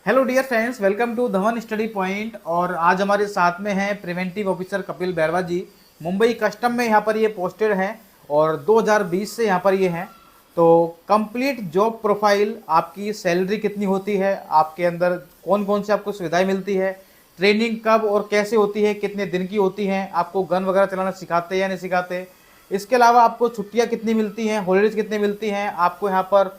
Hello dear friends, welcome to Dhawan study point. और आज हमारे साथ में हैं preventive officer Kapil Bairwa ji. Mumbai custom में यहाँ पर ये पोस्टेड हैं और 2020 से यहाँ पर ये हैं। तो कंप्लीट जॉब प्रोफाइल, आपकी सैलरी कितनी होती है, आपके अंदर कौन कौन सी आपको सुविधाएं मिलती है, ट्रेनिंग कब और कैसे होती है, कितने दिन की होती हैं, आपको गन वगैरह चलाना सिखाते हैं या नहीं सिखाते, इसके अलावा आपको छुट्टियां कितनी मिलती हैं, हॉलीडेज कितनी मिलती हैं, आपको यहाँ पर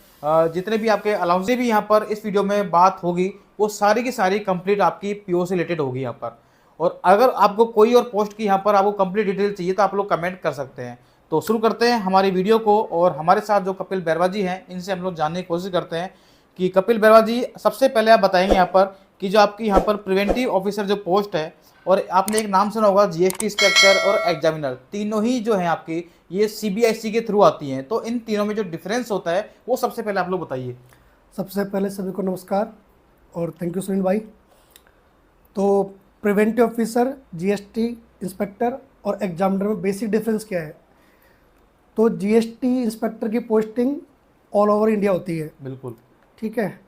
जितने भी आपके अलाउंस भी यहाँ पर इस वीडियो में बात होगी, वो सारी की सारी कंप्लीट आपकी पीओ से रिलेटेड होगी यहाँ पर। और अगर आपको कोई और पोस्ट की यहाँ पर आपको कंप्लीट डिटेल चाहिए तो आप लोग कमेंट कर सकते हैं। तो शुरू करते हैं हमारी वीडियो को। और हमारे साथ जो कपिल बैरवा जी हैं, इनसे हम लोग जानने की कोशिश करते हैं कि कपिल बैरवा जी, सबसे पहले आप बताएंगे यहाँ पर कि जो आपकी यहाँ पर प्रिवेंटिव ऑफिसर जो पोस्ट है, और आपने एक नाम सुना होगा जीएसटी इंस्पेक्टर और एग्जामिनर, तीनों ही जो है आपकी ये सीबीएसई के थ्रू आती हैं। तो इन तीनों में जो डिफरेंस होता है वो सबसे पहले आप लोग बताइए। सबसे पहले सभी को नमस्कार और थैंक यू सुनील भाई। तो प्रिवेंटिव ऑफिसर, जीएसटी इंस्पेक्टर और एग्जामिनर में बेसिक डिफरेंस क्या है? तो जीएसटी इंस्पेक्टर की पोस्टिंग ऑल ओवर इंडिया होती है, बिल्कुल ठीक है।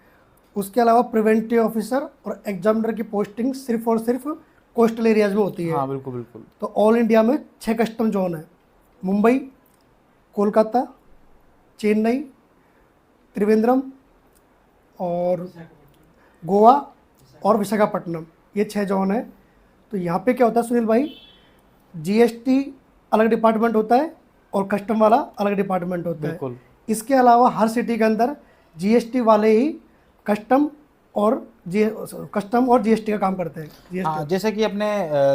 उसके अलावा प्रिवेंटिव ऑफिसर और एग्जामिनर की पोस्टिंग सिर्फ और सिर्फ कोस्टल एरियाज में होती है। हाँ, बिल्कुल बिल्कुल। तो ऑल इंडिया में 6 कस्टम जोन है: मुंबई, कोलकाता, चेन्नई, त्रिवेंद्रम और गोवा और विशाखापट्टनम, ये 6 जोन है। तो यहाँ पे क्या होता है सुनील भाई, जीएसटी अलग डिपार्टमेंट होता है और कस्टम वाला अलग डिपार्टमेंट होता है। बिल्कुल। इसके अलावा हर सिटी के अंदर जीएसटी वाले ही कस्टम और जीएसटी का काम करते हैं। हाँ, जैसे कि अपने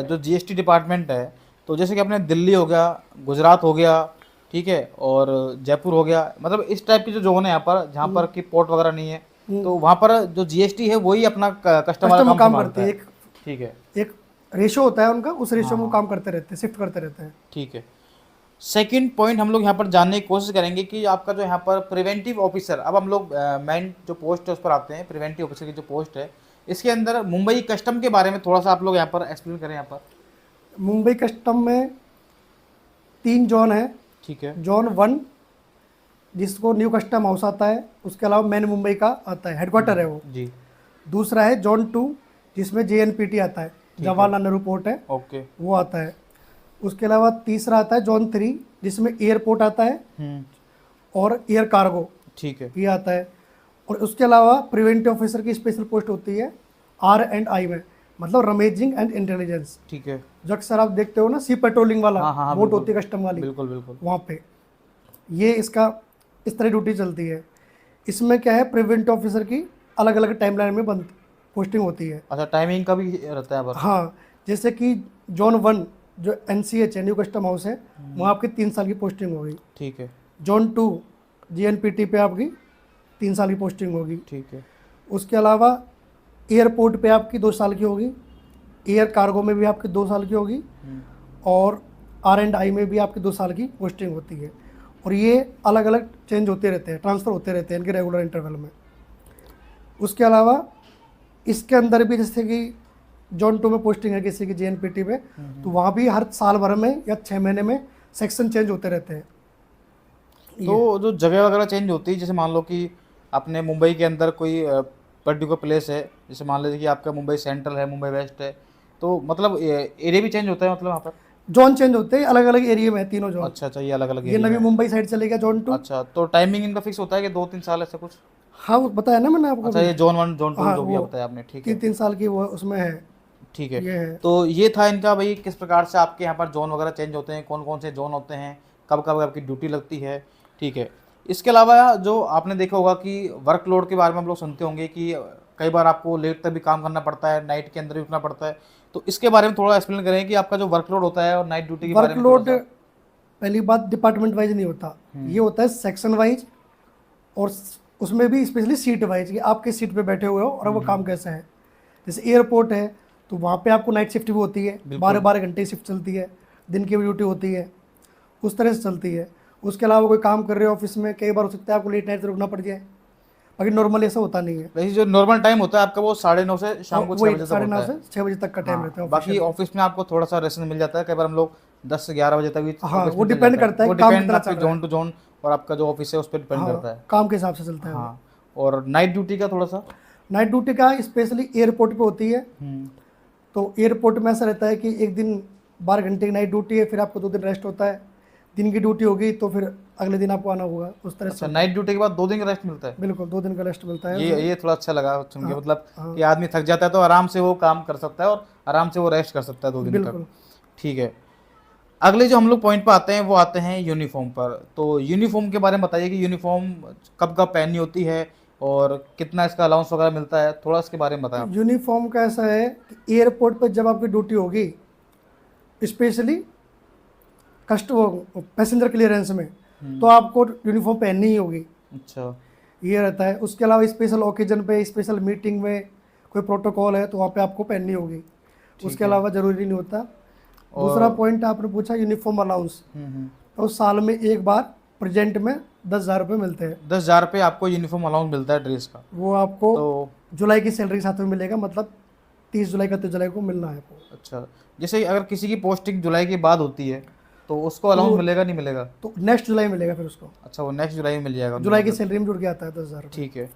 जो जीएसटी डिपार्टमेंट है, तो जैसे कि अपने दिल्ली हो गया, गुजरात हो गया, ठीक है, और जयपुर हो गया, मतलब इस टाइप की जो जोन है यहाँ पर, जहाँ पर कि पोर्ट वगैरह नहीं है, तो वहाँ पर जो जीएसटी है वही अपना कस्टमर कस्टम काम काम संभालता करते हैं। है। ठीक है, एक रेशो होता है उनका, उस रेशो में हाँ, काम करते रहते हैं, शिफ्ट करते रहते हैं। ठीक है। सेकंड पॉइंट हम लोग यहाँ पर जानने की कोशिश करेंगे कि आपका जो यहाँ पर प्रिवेंटिव ऑफिसर, अब हम लोग मेन जो पोस्ट है उस पर आते हैं। प्रिवेंटिव ऑफिसर की जो पोस्ट है, इसके अंदर मुंबई कस्टम के बारे में थोड़ा सा आप लोग यहाँ पर एक्सप्लेन करें यहाँ पर। मुंबई कस्टम में 3 जोन है। ठीक है। जोन 1 जिसको न्यू कस्टम हाउस आता है, उसके अलावा मेन मुंबई का आता है, हेडक्वार्टर है वो। जी। दूसरा है जोन 2 जिसमें जेएनपीटी आता है, जवाहरलाल नेहरू पोर्ट है, ओके। वो आता है। उसके अलावा तीसरा आता है जोन 3 जिसमें एयरपोर्ट आता है और एयर कार्गो, ठीक है। ये आता है। और उसके अलावा प्रिवेंटिव ऑफिसर की स्पेशल पोस्ट होती है R&I में, मतलब रमेजिंग एंड इंटेलिजेंस। ठीक है। जो अक्सर आप देखते हो ना, सी पेट्रोलिंग वाला, हाँ हाँ, बोट बिल्कुल होती है कस्टम वाली, बिल्कुल बिल्कुल। वहाँ पे ये इसका इस तरह ड्यूटी चलती है। इसमें क्या है, प्रिवेंटिव ऑफिसर की अलग अलग टाइमलाइन में बंद पोस्टिंग होती है। अच्छा, टाइमिंग का भी रहता है पर। हाँ, जैसे कि जोन 1 जो NCH है, न्यू कस्टम हाउस है, वहाँ आपकी 3 साल की पोस्टिंग होगी। ठीक है। जोन 2 GNPT पे आपकी 3 साल की पोस्टिंग होगी। ठीक है। उसके अलावा एयरपोर्ट पे आपकी 2 साल की होगी, एयर कार्गो में भी आपकी 2 साल की होगी, और R&I में भी आपकी 2 साल की पोस्टिंग होती है। और ये अलग अलग चेंज होते रहते हैं, ट्रांसफ़र होते रहते हैं इनके रेगुलर इंटरवल में। उसके अलावा इसके अंदर भी जैसे कि जोन 2 में पोस्टिंग है किसी की JNPT पे, तो वहाँ भी हर साल भर में या 6 महीने में सेक्शन चेंज होते रहते हैं। तो जो जगह वगैरह चेंज होती है, जैसे मान लो कि अपने मुंबई के अंदर कोई पर्टिकुलर प्लेस है, जैसे मान लीजिए कि आपका मुंबई सेंट्रल है, मुंबई वेस्ट है, तो मतलब एरिया भी चेंज होता है, मतलब वहाँ पर जोन चेंज होते हैं, अलग अलग एरिया में है तीनों जोन। अच्छा अच्छा, ये अलग अलग ये एरिया नवी है। मुंबई साइड चलेगा जोन 2। अच्छा, तो टाइमिंग इनका फिक्स होता है कि 2-3 साल ऐसा कुछ? हाँ, वो बताया ना मैंने आपको अच्छा, ये जोन 1 जोन 2 हाँ, जो भी वो बताया आपने, ठीक है। 3 साल की वो उसमें है। ठीक ये है। है। तो ये था इनका भाई, किस प्रकार से आपके यहाँ पर जोन वगैरह चेंज होते हैं, कौन कौन से जोन होते हैं, कब कब आपकी ड्यूटी लगती है, ठीक है। इसके अलावा जो आपने देखा होगा कि वर्कलोड के बारे में हम लोग सुनते होंगे कि कई बार आपको लेट तक भी काम करना पड़ता है, नाइट के अंदर भी उठना पड़ता है। तो इसके बारे में थोड़ा एक्सप्लेन करें कि आपका जो वर्कलोड होता है और नाइट ड्यूटी के बारे में थोड़ा वर्कलोड सा। पहली बात डिपार्टमेंट वाइज नहीं होता, ये होता है सेक्शन वाइज, और उसमें भी स्पेशली सीट वाइज कि आप किस सीट पे बैठे हुए हो और वो काम कैसा है। जैसे एयरपोर्ट है तो वहाँ पे आपको नाइट शिफ्ट भी होती है, 12-12 घंटे की शिफ्ट चलती है, दिन की भी ड्यूटी होती है, उस तरह से चलती है। उसके अलावा कोई काम कर रहे हो ऑफिस में, कई बार हो सकता है आपको लेट नाइट रुकना पड़ जाए, बाकी नॉर्मल ऐसा होता नहीं है। वैसे जो नॉर्मल टाइम होता है आपका वो 9:30 से शाम को 6 वही बजे तक 9:30 होता है। से 6 बजे तक का टाइम रहता है बाकी ऑफिस में आपको थोड़ा सा रेस्ट मिल जाता है, कई बार हम लोग 10 से 11 बजे तक भी हाँ, ऑफिस वो में चले डिपेंड जाते हैं। करता है वो कि काम डिपेंड कितना आपके चल रहा है। जोन टू जोन और आपका जो ऑफिस है उस पर डिपेंड हाँ, करता है। काम के हिसाब से चलता है वो। हाँ, और नाइट ड्यूटी का थोड़ा सा। नाइट ड्यूटी का स्पेशली एयरपोर्ट पे होती है। हम्म, तो एयरपोर्ट में ऐसा रहता है कि एक दिन 12 घंटे की नाइट ड्यूटी है, फिर आपको 2 दिन रेस्ट होता है। दिन की ड्यूटी होगी तो फिर अगले दिन आपको आना होगा, उस तरह से अच्छा, होता है। नाइट ड्यूटी के बाद 2 दिन का रेस्ट मिलता है? बिल्कुल 2 दिन का रेस्ट मिलता है। ये थोड़ा अच्छा लगा सुन के, हाँ, मतलब हाँ। कि आदमी थक जाता है तो आराम से वो काम कर सकता है और आराम से वो रेस्ट कर सकता है 2 दिन तक। बिल्कुल। ठीक है। अगले जो हम लोग पॉइंट पर आते हैं वो आते हैं यूनिफॉर्म पर। तो यूनिफॉर्म के बारे में बताइए कि यूनिफॉर्म कब कब पहननी होती है और कितना इसका अलाउंस वगैरह मिलता है, थोड़ा इसके बारे में बताएं आप। यूनिफॉर्म का ऐसा है कि एयरपोर्ट पर जब आपकी ड्यूटी होगी, स्पेशली पैसेंजर क्लियरेंस में, तो आपको यूनिफॉर्म पहननी ही होगी। अच्छा। ये रहता है। उसके अलावा स्पेशल ओकेजन पे, स्पेशल मीटिंग में कोई प्रोटोकॉल है तो वहाँ पे आपको पहननी होगी। उसके है। अलावा ज़रूरी नहीं होता। और दूसरा पॉइंट आपने पूछा यूनिफॉर्म अलाउंस, तो साल में एक बार प्रेजेंट में 10,000 रुपये मिलते हैं। 10,000 रुपये आपको यूनिफॉर्म अलाउंस मिलता है ड्रेस का। वो आपको तो जुलाई की सैलरी के साथ में मिलेगा, मतलब 30 जुलाई 31 जुलाई को मिलना है आपको। अच्छा, जैसे अगर किसी की पोस्टिंग जुलाई के बाद होती है तो उसको अलाउंस तो- मिलेगा नहीं मिलेगा? तो नेक्स्ट जुलाई मिलेगा फिर उसको, अच्छा, वो नेक्स्ट जुलाई में मिल जाएगा? जुलाई की सैलरी में जुड़ के आता है 10,000 रुपये। ठीक है।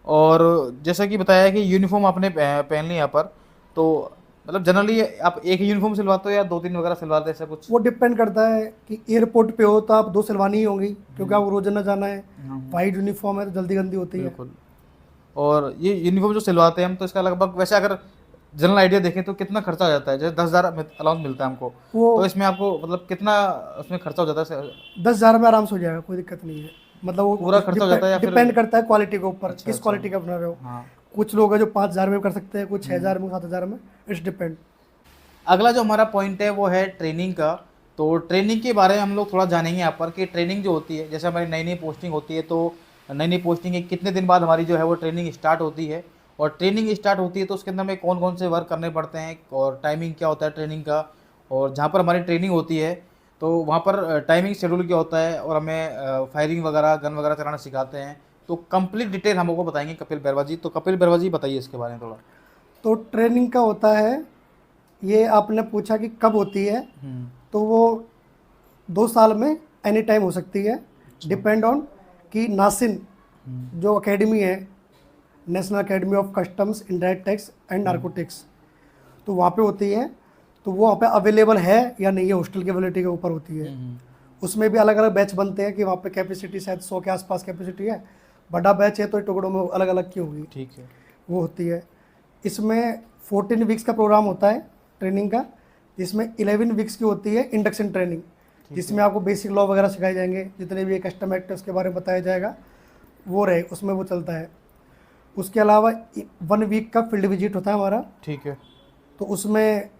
और जैसा कि बताया कि यूनिफॉर्म आपने पहन ली यहाँ पर, तो मतलब जनरली आप एक ही यूनिफॉर्म सिलवाते हो या 2-3 वगैरह सिलवाते हो, ऐसा कुछ? वो डिपेंड करता है कि एयरपोर्ट पे हो तो आप 2 सिलवानी ही होंगी, क्योंकि आपको रोजाना जाना है। वाइट यूनिफॉर्म है तो जल्दी गंदी होती है। बिल्कुल। और ये यूनिफॉर्म जो सिलवाते हैं हम, तो इसका लगभग वैसे अगर जनरल आइडिया देखें तो कितना खर्चा हो जाता है? जैसे 10,000 अलाउंस मिलता है हमको, वो तो इसमें आपको मतलब कितना उसमें खर्चा हो जाता है? 10,000 में आराम से हो जाएगा, कोई दिक्कत नहीं है। मतलब वो पूरा खर्चा हो जाता है या फिर? डिपेंड करता है क्वालिटी के ऊपर, अच्छा, किस अच्छा। क्वालिटी का बना रहे हो। हाँ। कुछ लोग हैं जो 5,000 में कर सकते हैं, कुछ 6,000 में, 7,000 में, इट्स डिपेंड। अगला जो हमारा पॉइंट है वो है ट्रेनिंग का। तो ट्रेनिंग के बारे में हम लोग थोड़ा जानेंगे यहाँ पर कि ट्रेनिंग जो होती है, जैसे हमारी नई नई पोस्टिंग होती है तो नई नई पोस्टिंग के कितने दिन बाद हमारी जो है वो ट्रेनिंग स्टार्ट होती है, और ट्रेनिंग स्टार्ट होती है तो उसके अंदर हमें कौन कौन से वर्क करने पड़ते हैं और टाइमिंग क्या होता है ट्रेनिंग का, और जहाँ पर हमारी ट्रेनिंग होती है तो वहाँ पर टाइमिंग शेड्यूल क्या होता है, और हमें फायरिंग वगैरह गन वगैरह चलाना सिखाते हैं। तो कंप्लीट डिटेल हम लोग को बताएंगे कपिल बैरवा जी। तो कपिल बैरवा जी बताइए इसके बारे में थोड़ा। तो ट्रेनिंग का होता है, ये आपने पूछा कि कब होती है, तो वो 2 साल में एनी टाइम हो सकती है। डिपेंड ऑन कि नासिन जो एकेडमी है, national academy of customs, indirect tax and narcotics, तो वहाँ पे होती है। तो वो वहाँ पे अवेलेबल है या नहीं है, हॉस्टल की अवेलेबिलिटी के ऊपर होती है। उसमें भी अलग अलग बैच बनते हैं कि वहाँ पे कैपेसिटी शायद 100 के आसपास कैपेसिटी है। बड़ा बैच है तो टुकड़ों में अलग अलग की होगी। ठीक है। वो होती है। इसमें 14 वीक्स का प्रोग्राम होता है ट्रेनिंग का, जिसमें 11 वीक्स की होती है इंडक्शन ट्रेनिंग, जिसमें आपको बेसिक लॉ वगैरह सिखाए जाएंगे, जितने भी कस्टम एक्ट है उसके बारे में बताया जाएगा, वो रहे उसमें वो चलता है। उसके अलावा 1 वीक का फील्ड विजिट होता है हमारा। ठीक है। तो उसमें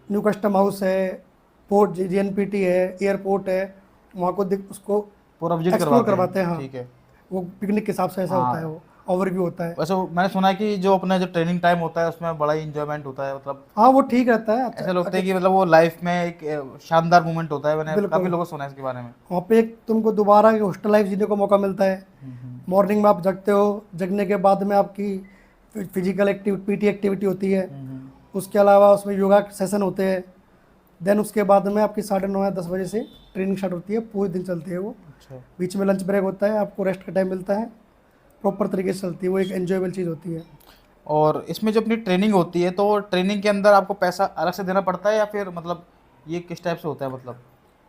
न्यू कस्टम हाउस है, पोर्ट JNPT है, एयरपोर्ट है, वहाँ को उसको पूरा विजिट एक्सप्लोर करवाते हैं। हाँ, ठीक है। वो पिकनिक के हिसाब से ऐसा होता है, वो ओवरव्यू होता है। वैसे मैंने सुना है कि जो अपना जो ट्रेनिंग टाइम होता है उसमें बड़ा ही इंजॉयमेंट होता है, मतलब हाँ, वो ठीक रहता है। ऐसा लगता है कि मतलब वो लाइफ में एक शानदार मोमेंट होता है। मैंने बिल्कुल। काफी लोगों से सुना है इसके बारे में। वहाँ पे एक तुमको दोबारा हॉस्टल लाइफ जीने का मौका मिलता है। मॉर्निंग में आप जगते हो, जगने के बाद में आपकी फिजिकल एक्टिविटी, PT एक्टिविटी होती है। उसके अलावा उसमें योगा सेशन होते हैं। देन उसके बाद में आपकी 9:30 या 10 बजे से ट्रेनिंग स्टार्ट होती है, पूरे दिन चलती है वो। अच्छा। बीच में लंच ब्रेक होता है, आपको रेस्ट का टाइम मिलता है, प्रॉपर तरीके से चलती है वो, एक एन्जॉयबल चीज़ होती है। और इसमें जो अपनी ट्रेनिंग होती है तो ट्रेनिंग के अंदर आपको पैसा अलग से देना पड़ता है या फिर मतलब ये किस टाइप से होता है मतलब?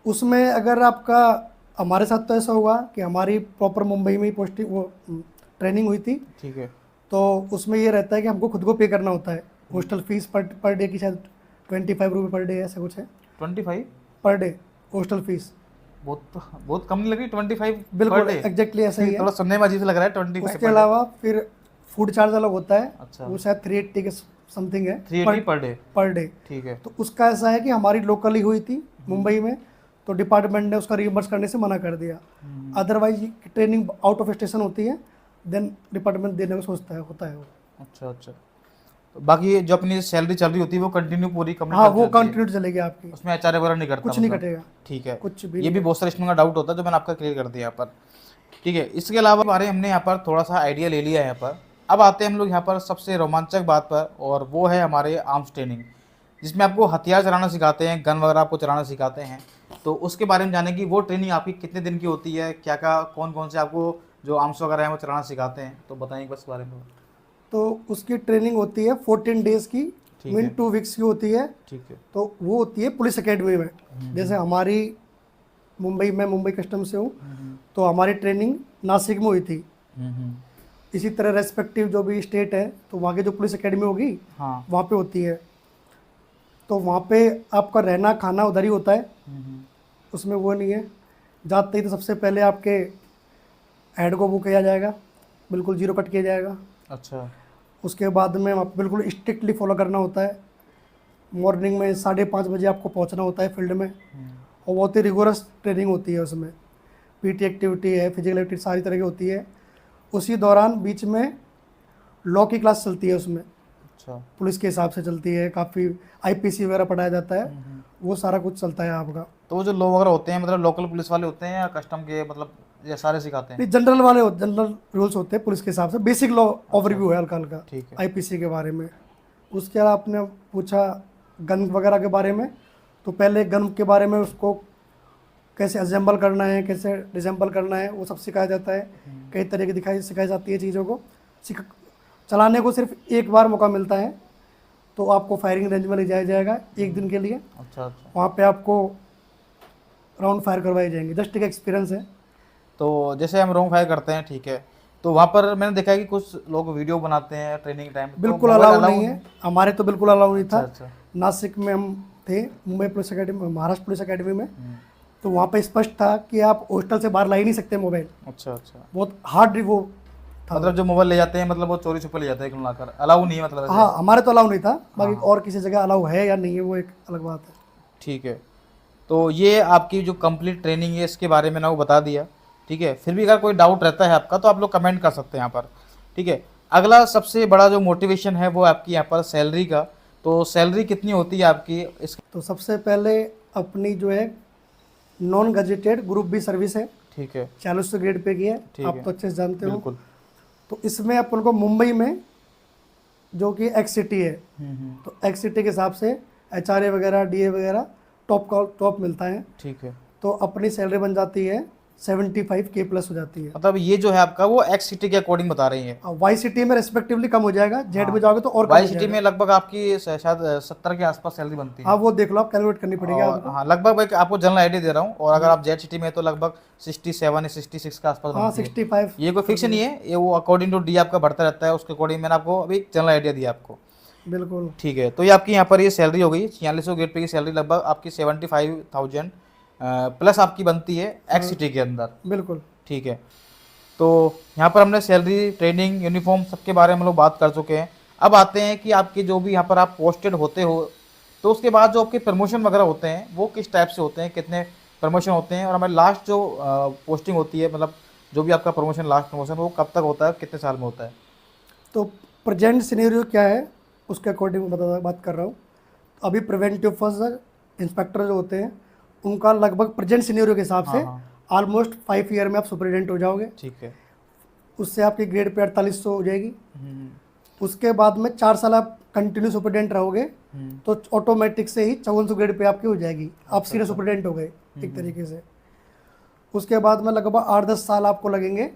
उसमें अगर आपका, हमारे साथ तो ऐसा हुआ कि हमारी प्रॉपर मुंबई में ही पोस्टिंग वो ट्रेनिंग हुई थी। ठीक है। तो उसमें ये रहता है कि हमको खुद को पे करना होता है। हॉस्टल फीस पर डे की शायद 25 रुपये पर डे ऐसा कुछ है, 25 पर डे हॉस्टल फीस। बहुत कम नहीं लगी 25 बिल्कुल per day? एग्जैक्टली ऐसा ही है। थोड़ा सुनने में अजीब सा लग रहा है 25 उसके अलावा फिर फूड चार्ज अलग होता है। अच्छा। वो शायद 380 के समथिंग है 380 पर डे। Per day. ठीक है। तो उसका ऐसा है कि हमारी लोकल ही हुई थी मुंबई में, तो डिपार्टमेंट ने उसका रिइंबर्स करने से मना कर दिया। Otherwise training out of station होती है, देन डिपार्टमेंट देने को सोचता है, होता है वो। अच्छा अच्छा। तो बाकी जो अपनी सैलरी चल रही होती है वो कंटिन्यू पूरी कंप्लीट? हाँ, वो कंटिन्यू चलेगी आपकी, उसमें HR वगैरह नहीं करता? कुछ नहीं मतलब? कटेगा। ठीक है। कुछ भी ये भी बहुत सारे स्टूडेंट का डाउट होता है जो मैंने आपका क्लियर कर दिया यहाँ पर। ठीक है। इसके अलावा हमारे हमने यहाँ पर थोड़ा सा आइडिया ले लिया है यहाँ पर। अब आते हैं हम लोग यहाँ पर सबसे रोमांचक बात पर, और वो है हमारे आर्म्स ट्रेनिंग, जिसमें आपको हथियार चलाना सिखाते हैं, गन वगैरह आपको चलाना सिखाते हैं। तो उसके बारे में जाने की, वो ट्रेनिंग आपकी कितने दिन की होती है, क्या क्या कौन कौन से आपको जो आर्म्स वगैरह हैं वो चलाना सिखाते हैं, तो बताइए बस इस बारे में। तो उसकी ट्रेनिंग होती है 14 डेज की, ठीक मीन है। 2 वीक्स की होती है। ठीक है। तो वो होती है पुलिस एकेडमी में। जैसे हमारी मुंबई में, मुंबई कस्टम से हूँ, तो हमारी ट्रेनिंग नासिक में हुई थी। इसी तरह रेस्पेक्टिव जो भी स्टेट है तो वहाँ की जो पुलिस एकेडमी होगी हाँ। वहाँ पे होती है। तो वहाँ पे आपका रहना खाना उधर ही होता है, उसमें वो नहीं है। जाते ही तो सबसे पहले आपके हेड को बुक किया जाएगा, बिल्कुल जीरो कट किया जाएगा। अच्छा। उसके बाद में आप बिल्कुल स्ट्रिक्टली फॉलो करना होता है। मॉर्निंग में 5:30 बजे आपको पहुंचना होता है फील्ड में, और बहुत ही रिगोरस ट्रेनिंग होती है उसमें। पीटी एक्टिविटी है, फिजिकल एक्टिविटी सारी तरह की होती है। उसी दौरान बीच में लॉ की क्लास चलती है, उसमें अच्छा। पुलिस के हिसाब से चलती है, काफ़ी आईपीसी वगैरह पढ़ाया जाता है, वो सारा कुछ चलता है आपका। तो वो जो लोग वगैरह होते हैं मतलब लोकल पुलिस वाले होते हैं या कस्टम के, मतलब ये सारे सिखाते हैं? नहीं, जनरल वाले जनरल रूल्स होते हैं पुलिस के हिसाब से, बेसिक लॉ ओवरव्यू है हल्का हल्का ठीक है। आईपीसी के बारे में। उसके अलावा आपने पूछा गन वगैरह के बारे में, तो पहले गन के बारे में उसको कैसे असेंबल करना है, कैसे डिसेंबल करना है, वो सब सिखाया जाता है। कई तरह की सिखाई जाती है चीज़ों को। चलाने को सिर्फ एक बार मौका मिलता है, तो आपको फायरिंग रेंज में ले जाया जाएगा एक दिन के लिए। अच्छा। अच्छा। वहाँ पे आपको राउंड फायर करवाए जाएंगे, जस्ट एक एक्सपीरियंस है। तो जैसे हम रोंग फायर करते हैं, ठीक है, तो वहाँ पर मैंने देखा है कि कुछ लोग वीडियो बनाते हैं ट्रेनिंग टाइम, तो बिल्कुल मोबाइल अलाउ अलाउ नहीं है, हमारे तो बिल्कुल अलाउ नहीं अच्छा। था। अच्छा। नासिक में हम थे, Mumbai police academy, Maharashtra police academy में, तो वहाँ पे स्पष्ट था कि आप हॉस्टल से बाहर ला ही नहीं सकते मोबाइल। अच्छा। अच्छा। बहुत हार्ड वो था। मतलब जो मोबाइल ले जाते हैं मतलब वो चोरी छुपे ले जाते हैं, कुल मिलाकर अलाउ नहीं है मतलब ऐसे? हाँ, हमारे तो अलाउ नहीं था, बाकी और किसी जगह अलाउ है या नहीं है वो एक अलग बात है। ठीक है। तो ये आपकी जो कंप्लीट ट्रेनिंग है इसके बारे में ना वो बता दिया, ठीक है। फिर भी अगर कोई डाउट रहता है आपका तो आप लोग कमेंट कर सकते हैं यहाँ पर, ठीक है। अगला सबसे बड़ा जो मोटिवेशन है वो आपकी यहाँ पर सैलरी का। तो सैलरी कितनी होती है आपकी इस? तो सबसे पहले अपनी जो है non gazetted group B service है, ठीक है। 4000 ग्रेड पे की है, ठीक आप है। तो अच्छे से जानते हो। बिल्कुल। तो इसमें अपन को मुंबई में जो कि एक्स सिटी है, तो एक्स सिटी के हिसाब से एचआरए वगैरह डीए वगैरह टॉप मिलता है। ठीक है। तो अपनी सैलरी बन जाती है 75K प्लस हो जाती है। मतलब ये जो है आपका वो एक्स सिटी के अकॉर्डिंग बता रही है। वाई सिटी में रेस्पेक्टिवली कम हो जाएगा, जेड में जाओगे तो और कम वाई हो सिटी जाएगा। में लगभग आपकी शायद 70 के आसपास सैलरी बनती है। हाँ, वो देख लो, आप कैलकुलेट करनी पड़ेगी और आपको। हाँ, लगभग भाई आपको जनरल आइडिया दे रहा हूँ। और अगर आप जेड सिटी में है तो लगभग 67 या 66 के आसपास हाँ, बनती है। 65। ये कोई फिक्स नहीं है, ये वो अकॉर्डिंग टू डी आपका बढ़ता रहता है, उसके अकॉर्डिंग मैंने आपको अभी जनरल आइडिया दिया आपको। बिल्कुल। ठीक है। तो ये आपकी यहाँ पर ये सैलरी हो गई 4600 गेट पे की सैलरी, लगभग आपकी 75,000 प्लस आपकी बनती है एक्स सिटी के अंदर। बिल्कुल। ठीक है। तो यहाँ पर हमने सैलरी, ट्रेनिंग, यूनिफॉर्म सबके बारे में हम लोग बात कर चुके हैं। अब आते हैं कि आपके जो भी यहाँ पर आप पोस्टेड होते हो तो उसके बाद जो आपके प्रमोशन वगैरह होते हैं वो किस टाइप से होते हैं, कितने प्रमोशन होते हैं, और हमारे लास्ट जो पोस्टिंग होती है, मतलब जो भी आपका प्रमोशन, लास्ट प्रमोशन, वो कब तक होता है, कितने साल में होता है? तो प्रेजेंट सिनेरियो क्या है उसके अकॉर्डिंग बात कर रहा हूँ। अभी प्रिवेंटिव ऑफिसर, इंस्पेक्टर जो होते हैं, उनका लगभग प्रेजेंट सिनेरियो के हिसाब से ऑलमोस्ट 5 ईयर में आप सुपरिटेंडेंट हो जाओगे। ठीक है। उससे आपकी ग्रेड पे 4800 हो जाएगी। उसके बाद में 4 साल आप कंटिन्यू सुपरिटेंडेंट रहोगे, तो ऑटोमेटिक से ही 5400 ग्रेड पे आपकी हो जाएगी, आप सीनियर सुपरिटेंडेंट हो गए एक तरीके से। उसके बाद में लगभग 8-10 साल आपको लगेंगे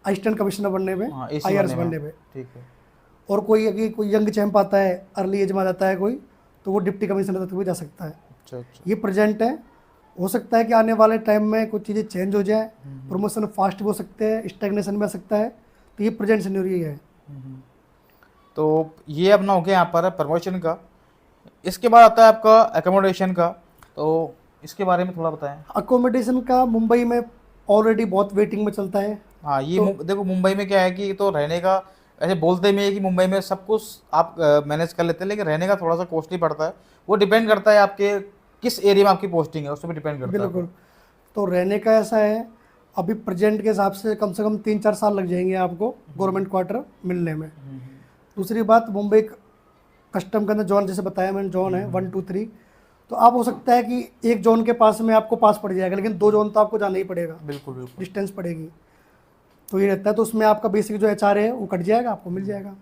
असिस्टेंट कमिश्नर बनने में, IRS बनने में। ठीक है। और कोई यंग चैंप आता है, अर्ली एज में आ जाता है कोई, तो वो डिप्टी कमिश्नर तक भी जा सकता है। अच्छा। अच्छा। ये प्रेजेंट है। हो सकता है कि आने वाले टाइम में कुछ चीज़ें चेंज हो जाए, प्रमोशन फास्ट भी हो सकते हैं, स्टैग्नेशन में आ सकता है। तो ये प्रेजेंट सिनेरियो है। तो ये अपना हो गया यहाँ पर प्रमोशन का। इसके बाद आता है आपका एकोमोडेशन का, तो इसके बारे में थोड़ा बताएं। अकोमोडेशन का मुंबई में ऑलरेडी बहुत वेटिंग में चलता है। हाँ, ये देखो मुंबई में क्या है कि तो रहने का, ऐसे बोलते में है कि मुंबई में सब कुछ आप मैनेज कर लेते हैं, लेकिन रहने का थोड़ा सा कॉस्टली पड़ता है। वो डिपेंड करता है आपके किस एरिया में आपकी पोस्टिंग है, उस पर डिपेंड करता है। बिल्कुल। तो रहने का ऐसा है, अभी प्रेजेंट के हिसाब से कम 3-4 साल लग जाएंगे आपको गवर्नमेंट क्वार्टर मिलने में। दूसरी बात, मुंबई कस्टम के अंदर जोन, जैसे बताया मैंने, जोन है 1, 2, 3। तो आप हो सकता है कि एक जोन के पास में आपको पास पड़ जाएगा, लेकिन 2 जोन तो आपको जाना ही पड़ेगा। बिल्कुल बिल्कुल। डिस्टेंस पड़ेगी, तो ये रहता है। तो उसमें आपका बेसिक जो HR है वो कट जाएगा, आपको मिल जाएगा।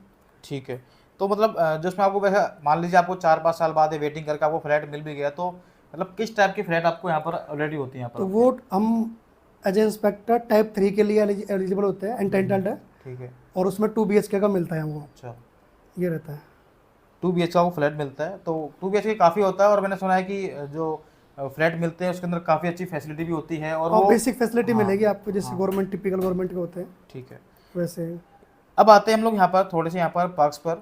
ठीक है। तो मतलब जिसमें आपको वैसे मान लीजिए आपको 4-5 साल बाद वेटिंग करके आपको फ्लैट मिल भी गया, तो मतलब किस टाइप की फ्लैट आपको यहाँ पर ऑलरेडी होती है यहाँ पर? तो वो हम एज ए इंस्पेक्टर टाइप 3 के लिए एलिजिबल होते हैं, एंटाइटल्ड है। ठीक है। और उसमें 2 BHK का मिलता है वो, अच्छा, ये रहता है। 2 BHK का फ्लैट मिलता है, तो 2 BHK काफ़ी होता है, और मैंने सुना है कि जो फ्लैट मिलते हैं उसके अंदर काफ़ी अच्छी फैसिलिटी भी होती है, और और वो बेसिक फैसिलिटी हाँ, मिलेगी आपको, जैसे हाँ, गवर्नमेंट, टिपिकल गवर्नमेंट के होते हैं ठीक है। वैसे। अब आते हैं हम लोग यहाँ पर थोड़े से यहाँ पर पर्क्स पर,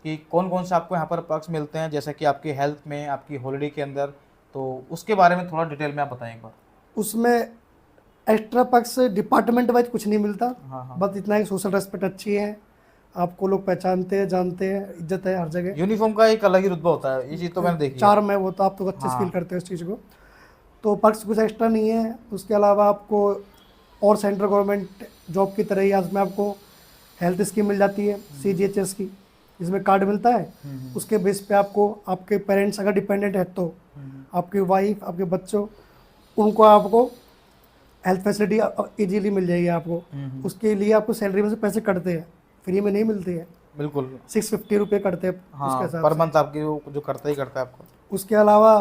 कि कौन कौन से आपको यहाँ पर पर्क्स मिलते हैं, जैसे कि आपकी हेल्थ में, आपकी हॉलिडे के अंदर, तो उसके बारे में थोड़ा डिटेल में आप बताएं एक बार। उसमें एक्स्ट्रा पक्स डिपार्टमेंट वाइज कुछ नहीं मिलता, हाँ, हाँ। बस इतना ही सोशल रेस्पेक्ट अच्छी है, आपको लोग पहचानते हैं, जानते हैं, इज्जत है हर जगह। यूनिफॉर्म का एक अलग ही रुतबा होता है, ये चीज़ तो मैंने देखी है। चार्म है वो, तो आप तो अच्छे से फील हाँ, करते हो इस चीज़ को। तो पर्क्स कुछ एक्स्ट्रा नहीं है। उसके अलावा आपको और सेंट्रल गवर्नमेंट जॉब की तरह ही उसमें आपको हेल्थ स्कीम मिल जाती है, CGHS की, जिसमें कार्ड मिलता है। उसके बेस पे आपको, आपके पेरेंट्स अगर डिपेंडेंट है तो आपकी वाइफ, आपके बच्चों, उनको आपको हेल्थ फैसिलिटी इजीली मिल जाएगी आपको। उसके लिए आपको सैलरी में से पैसे कटते हैं, फ्री में नहीं मिलती है, बिल्कुल। 650 रुपये कटते हैं उसके हाँ, हिसाब पर से। मंथ आपकी जो करता ही करता है आपको। उसके अलावा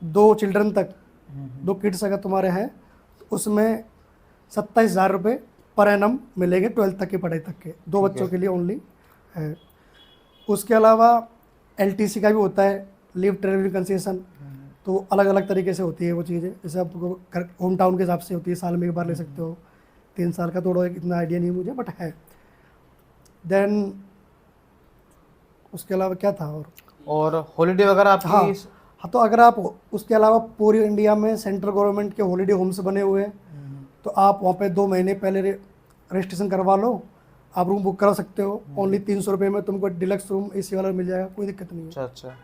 2 चिल्ड्रन तक, 2 किड्स अगर तुम्हारे हैं, तो उसमें 27,000 रुपये पर एनम मिलेंगे 12th तक की पढ़ाई तक के, 2 ठीक बच्चों है। के लिए ओनली है। उसके अलावा LTC का भी होता है, लीव ट्रेवलिंग कंसेशन, तो अलग अलग तरीके से होती है वो चीज़ें। जैसे आपको घर होम टाउन के हिसाब से होती है, साल में एक बार ले सकते हो, 3 साल का, थोड़ा इतना आइडिया नहीं मुझे, बट है। देन उसके अलावा क्या था और हॉलीडे वगैरह हाँ आपकी? हाँ, तो अगर आप उसके अलावा पूरी इंडिया में सेंट्रल गवर्नमेंट के हॉलीडे होम्स बने हुए हैं, तो आप वहाँ पे 2 महीने पहले रजिस्ट्रेशन करवा लो, आप रूम बुक करा सकते हो। ओनली 300 रुपये में तुमको डिलक्स रूम AC वाला मिल जाएगा, कोई दिक्कत नहीं है। अच्छा, अच्छा।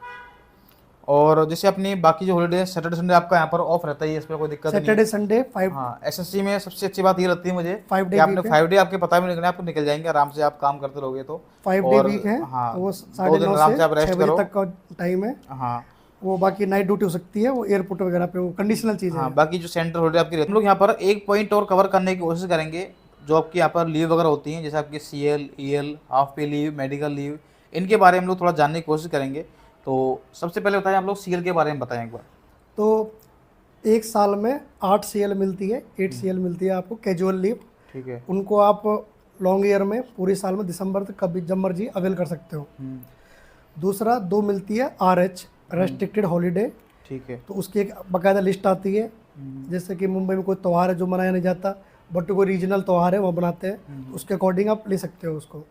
और जैसे अपनी बाकी जो हॉलीडे, सैटरडे संडे आपका यहाँ पर ऑफ रहता है, इसमें कोई दिक्कत नहीं सैटरडे है। संडे 5 हाँ, SSC में सबसे अच्छी बात ये लगती है मुझे 5 कि डे आपने वीक है, 5 डे आपके पता भी नहीं लगना, आपको निकल जाएंगे आराम से, आप काम करते रहोगे तो। 5 डे और वीक है। हाँ, वो 2 दिन 9:30 आराम से से आप 6 रेस्ट बजे करो। तक का टाइम है। हाँ, वो बाकी नाइट ड्यूटी हो सकती है, वो एयरपोर्ट वगैरह पे, वो कंडीशनल चीज़ें हाँ, हैं। बाकी जो सेंटर हॉलीडे आपकी रहती है, हम लोग यहाँ पर एक पॉइंट और कवर करने की कोशिश करेंगे, जो आपकी यहाँ पर लीव वगैरह होती हैं, जैसे आपकी CL, EL, हाफ पे लीव, मेडिकल लीव, इनके बारे में हम लोग थोड़ा जानने की कोशिश करेंगे। तो सबसे पहले बताएं, आप लोग CL के बारे में बताएं एक बार। तो एक साल में 8 CL मिलती है, 8 CL मिलती है आपको कैजुअल लीव। ठीक है। उनको आप लॉन्ग ईयर में पूरे साल में दिसंबर तक कभी जब मर्जी अवेल कर सकते हो। दूसरा 2 मिलती है RH, रेस्ट्रिक्टेड हॉलीडे, ठीक है। तो उसकी एक बाकायदा लिस्ट आती है। जैसे कि मुंबई में कोई त्यौहार है जो मनाया नहीं जाता, बट कोई रीजनल त्यौहार है वो बनाते हैं, उसके अकॉर्डिंग आप ले सकते हो उसको।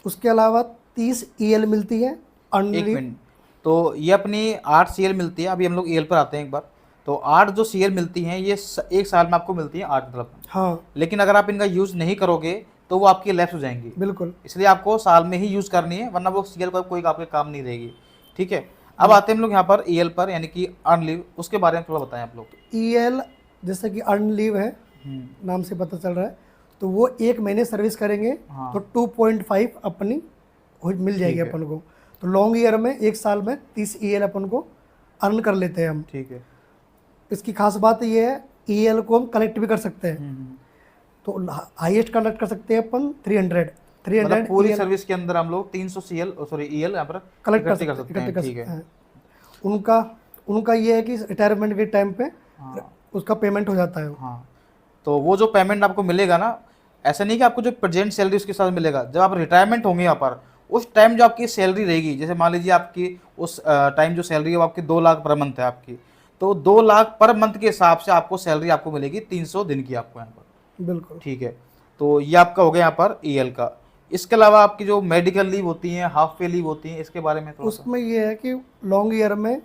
उसके अलावा 30 EL मिलती है अर्न एक लीव। मिनट, तो ये अपनी 8 CL मिलती है, अभी हम लोग EL पर आते हैं एक बार। तो 8 जो CL मिलती हैं, ये एक साल में आपको मिलती हैं 8 मतलब। हाँ लेकिन अगर आप इनका यूज़ नहीं करोगे तो वो आपकी लैप्स हो जाएंगी, बिल्कुल। इसलिए आपको साल में ही यूज़ करनी है, वरना वो CL का कोई आपके काम नहीं रहेगी। ठीक है। अब आते हैं हम लोग यहाँ पर EL पर, यानी कि अर्न लीव, उसके बारे में थोड़ा बताएं आप लोग। EL जैसे कि अर्न लीव है, नाम से पता चल रहा है, तो वो 1 महीने सर्विस करेंगे हाँ। तो 2.5 अपनी मिल जाएगी ठीक है। अपन को। तो लॉन्ग ईयर में एक साल में 30 EL अपन को अर्न कर लेते हैं हम। ठीक है। इसकी खास बात ये है, EL को हम कलेक्ट भी कर सकते हैं। तो हाईएस्ट कलेक्ट कर सकते हैं अपन 300 मतलब पूरी EL सर्विस के अंदर हम लोग 300 CL, सॉरी EL यहाँ पर कलेक्ट इकट्ठी कर कर सकते सकते हैं। ठीक है। हैं। उनका ये है कि रिटायरमेंट के टाइम पे उसका पेमेंट हो जाता है। हाँ, तो वो जो पेमेंट आपको मिलेगा ना, ऐसा नहीं कि आपको जो प्रेजेंट सैलरी उसके साथ मिलेगा, जब आप रिटायरमेंट होंगे यहाँ पर, उस टाइम जो आपकी सैलरी रहेगी, जैसे मान लीजिए आपकी उस टाइम जो सैलरी है वो आपकी 2 लाख पर मंथ है आपकी, तो 2 लाख पर मंथ के हिसाब से आपको सैलरी आपको मिलेगी 300 दिन की आपको यहाँ पर। बिल्कुल। ठीक है। तो ये आपका हो गया यहाँ पर EL का। इसके अलावा आपकी जो मेडिकल लीव होती हैं, हाफ पे लीव होती हैं, इसके बारे में थोड़ा सा। उसमें ये है कि लॉन्ग ईयर में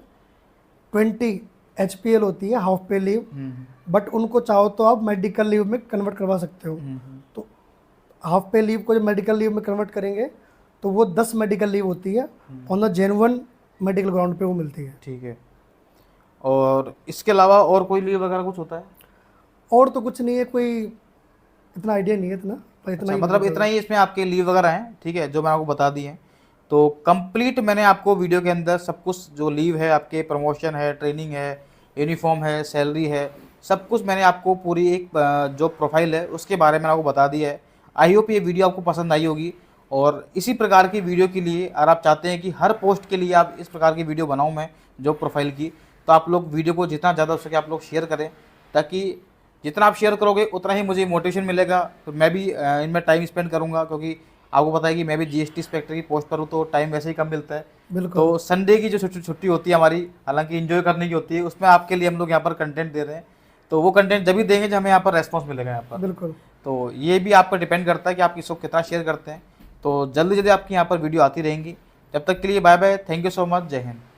20 HPL होती है, हाफ पे लीव, बट उनको चाहो तो आप मेडिकल लीव में कन्वर्ट करवा सकते हो। तो हाफ पे लीव को जब मेडिकल लीव में कन्वर्ट करेंगे तो वो 10 मेडिकल लीव होती है, on the genuine medical ground पे वो मिलती है। ठीक है। और इसके अलावा और कोई लीव वगैरह कुछ होता है? और तो कुछ नहीं है, कोई इतना आइडिया नहीं है इतना, पर इतना अच्छा, ही मतलब इतना ही इसमें आपके लीव वगैरह हैं। ठीक है, जो मैं आपको बता दी हैं। तो कंप्लीट मैंने आपको वीडियो के अंदर सब कुछ, जो लीव है आपके, प्रमोशन है, ट्रेनिंग है, यूनिफॉर्म है, सैलरी है, सब कुछ मैंने आपको पूरी एक जो प्रोफाइल है उसके बारे में आपको बता दिया है। आई होप ये वीडियो आपको पसंद आई होगी, और इसी प्रकार की वीडियो के लिए अगर आप चाहते हैं कि हर पोस्ट के लिए आप इस प्रकार की वीडियो बनाऊँ मैं जॉब प्रोफाइल की, तो आप लोग वीडियो को जितना ज़्यादा हो सके आप लोग शेयर करें, ताकि जितना आप शेयर करोगे उतना ही मुझे मोटिवेशन मिलेगा, तो मैं भी इनमें टाइम स्पेंड करूँगा, क्योंकि आपको पता है कि मैं भी जीएसटी इंस्पेक्टर की पोस्ट पर हूँ, तो टाइम वैसे ही कम मिलता है। बिल्कुल। तो संडे की जो छुट्टी होती है हमारी, हालांकि एंजॉय करने की होती है, उसमें आपके लिए हम लोग यहाँ पर कंटेंट दे रहे हैं। तो वो कंटेंट जब भी देंगे जब हमें यहाँ पर रेस्पॉन्स मिलेगा यहाँ पर। बिल्कुल। तो ये भी आप पर डिपेंड करता है कि आप इसको कितना शेयर करते हैं। तो जल्दी जल्दी आपकी यहाँ पर वीडियो आती रहेंगी। जब तक के लिए bye bye, thank you so much, जय हिंद।